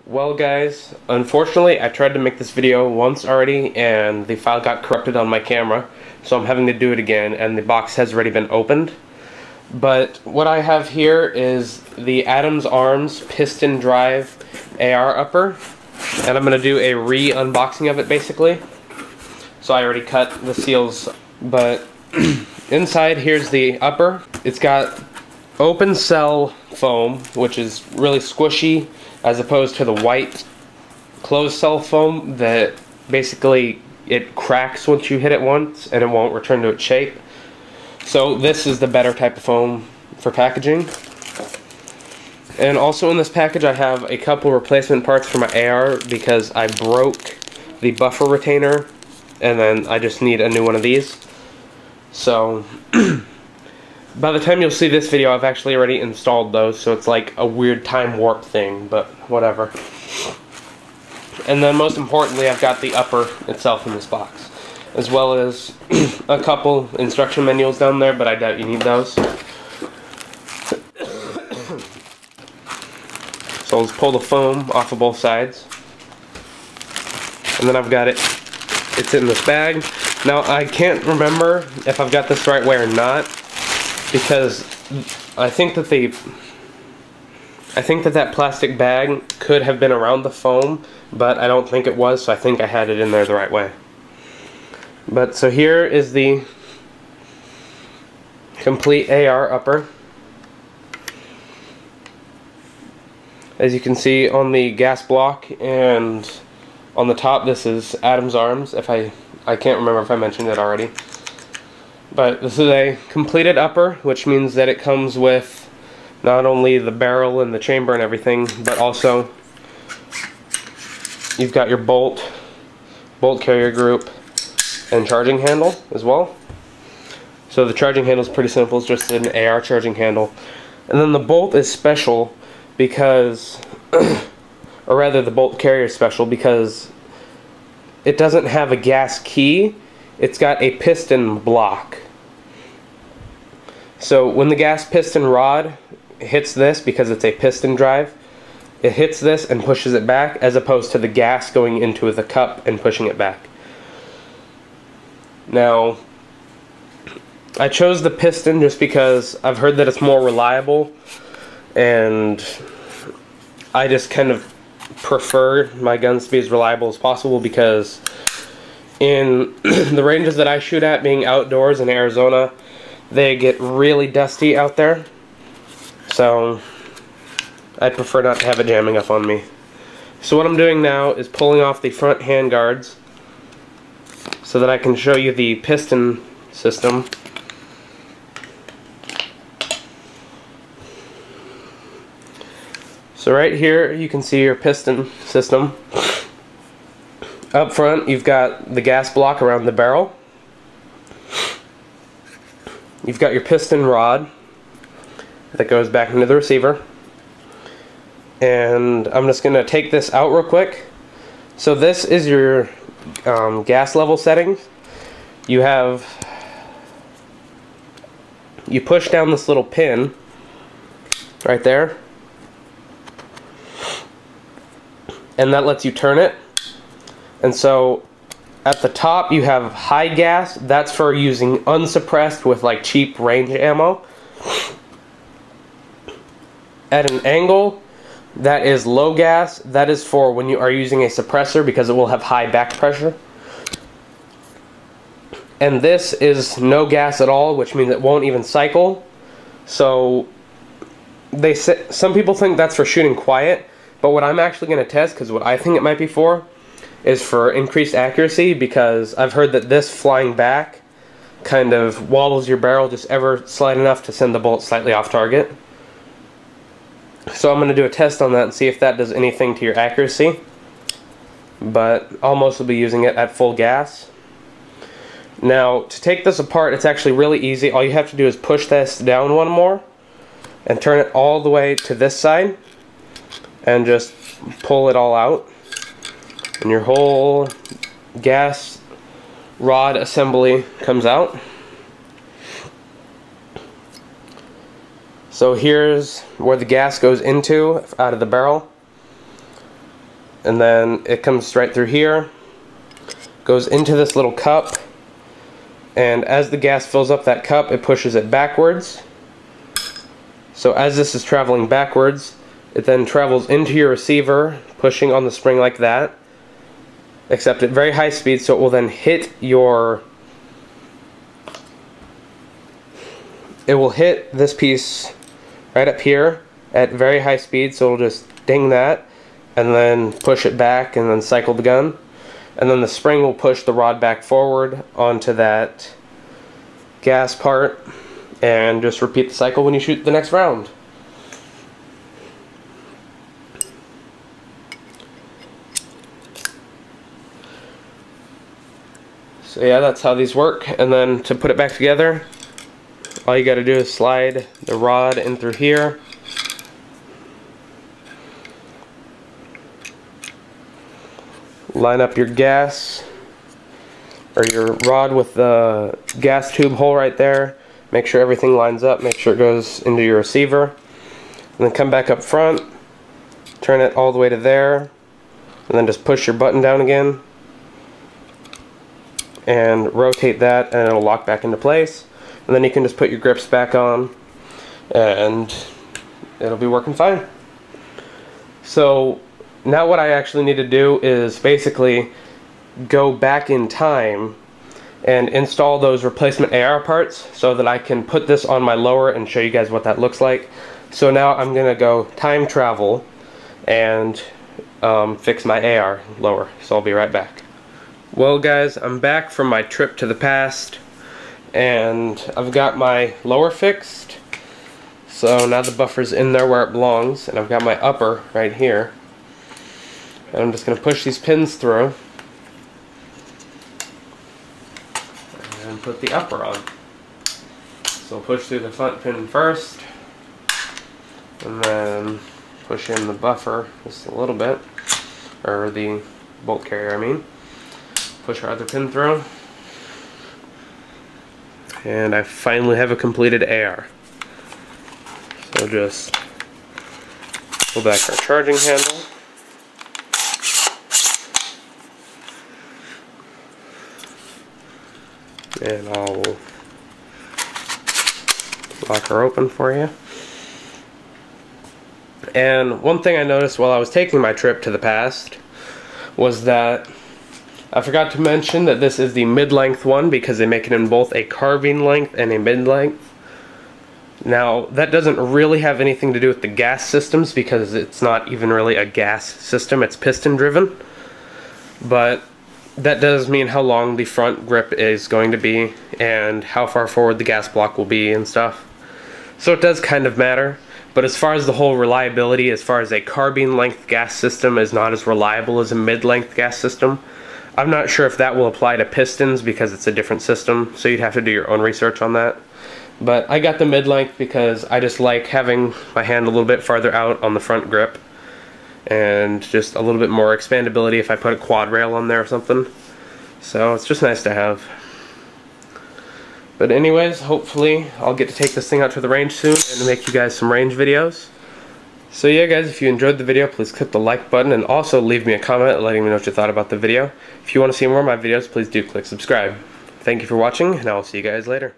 Well guys, unfortunately I tried to make this video once already and the file got corrupted on my camera, so I'm having to do it again, and the box has already been opened. But what I have here is the Adams Arms Piston Drive AR upper, and I'm going to do a re-unboxing of it basically. So I already cut the seals, but inside here's the upper. It's got open cell foam, which is really squishy, as opposed to the white closed cell foam that basically it cracks once you hit it once and it won't return to its shape. So this is the better type of foam for packaging. And also in this package I have a couple replacement parts for my AR because I broke the buffer retainer and then I just need a new one of these. So by the time you'll see this video, I've actually already installed those, so it's like a weird time warp thing, but whatever. And then most importantly, I've got the upper itself in this box, as well as a couple instruction manuals down there, but I doubt you need those. So let's pull the foam off of both sides. And then I've got it, it's in this bag. Now I can't remember if I've got this the right way or not, because I think that that plastic bag could have been around the foam, but I don't think it was, so I think I had it in there the right way. But so here is the complete AR upper. As you can see on the gas block and on the top, this is Adams Arms. I can't remember if I mentioned it already. But this is a completed upper, which means that it comes with not only the barrel and the chamber and everything, but also you've got your bolt carrier group, and charging handle as well. So the charging handle is pretty simple, it's just an AR charging handle. And then the bolt is special because, or rather the bolt carrier is special because it doesn't have a gas key, it's got a piston block. So when the gas piston rod hits this, because it's a piston drive, it hits this and pushes it back, as opposed to the gas going into the cup and pushing it back. Now, I chose the piston just because I've heard that it's more reliable, and I just kind of prefer my guns to be as reliable as possible, because in the ranges that I shoot at, being outdoors in Arizona, they get really dusty out there, so I'd prefer not to have it jamming up on me. So what I'm doing now is pulling off the front hand guards so that I can show you the piston system. So right here you can see your piston system. Up front you've got the gas block around the barrel. You've got your piston rod that goes back into the receiver. And I'm just going to take this out real quick. So this is your gas level settings. You push down this little pin right there, and that lets you turn it. And so at the top you have high gas, that's for using unsuppressed with like cheap range ammo. At an angle, that is low gas, that is for when you are using a suppressor because it will have high back pressure. And this is no gas at all, which means it won't even cycle. So some people think that's for shooting quiet, but what I'm actually going to test, because what I think it might be for, is for increased accuracy, because I've heard that this flying back kind of wobbles your barrel just ever slight enough to send the bullet slightly off target. So I'm going to do a test on that and see if that does anything to your accuracy, but I'll mostly be using it at full gas. Now to take this apart, it's actually really easy. All you have to do is push this down one more and turn it all the way to this side and just pull it all out. And your whole gas rod assembly comes out. So here's where the gas goes into out of the barrel. and then it comes right through here, goes into this little cup, and as the gas fills up that cup, it pushes it backwards. So as this is traveling backwards, it then travels into your receiver, pushing on the spring like that, except at very high speed, so it will then hit your... It will hit this piece right up here at very high speed, so it'll just ding that, and then push it back, and then cycle the gun. And then the spring will push the rod back forward onto that gas part, and just repeat the cycle when you shoot the next round. So yeah, that's how these work. And then to put it back together, all you gotta do is slide the rod in through here. Line up your gas, or your rod with the gas tube hole right there. Make sure everything lines up, make sure it goes into your receiver. And then come back up front, turn it all the way to there, and then just push your button down again. And rotate that, and it'll lock back into place. And then you can just put your grips back on, and it'll be working fine. So now what I actually need to do is basically go back in time and install those replacement AR parts so that I can put this on my lower and show you guys what that looks like. So now I'm gonna go time travel and fix my AR lower. So I'll be right back. Well guys, I'm back from my trip to the past, and I've got my lower fixed. So now the buffer's in there where it belongs, and I've got my upper right here. And I'm just going to push these pins through and put the upper on. So push through the front pin first, and then push in the buffer just a little bit, or the bolt carrier I mean. Push our other pin through, and I finally have a completed AR. So just pull back our charging handle. And I'll lock her open for you. And one thing I noticed while I was taking my trip to the past was that I forgot to mention that this is the mid-length one, because they make it in both a carbine length and a mid-length. Now, that doesn't really have anything to do with the gas systems, because it's not even really a gas system, it's piston driven. But that does mean how long the front grip is going to be and how far forward the gas block will be and stuff. So it does kind of matter. But as far as the whole reliability, as far as a carbine length gas system is not as reliable as a mid-length gas system, I'm not sure if that will apply to pistons because it's a different system, so you'd have to do your own research on that. But I got the mid-length because I just like having my hand a little bit farther out on the front grip, and just a little bit more expandability if I put a quad rail on there or something. So it's just nice to have. But anyways, hopefully I'll get to take this thing out to the range soon and make you guys some range videos. So yeah guys, if you enjoyed the video, please click the like button, and also leave me a comment letting me know what you thought about the video. If you want to see more of my videos, please do click subscribe. Thank you for watching, and I will see you guys later.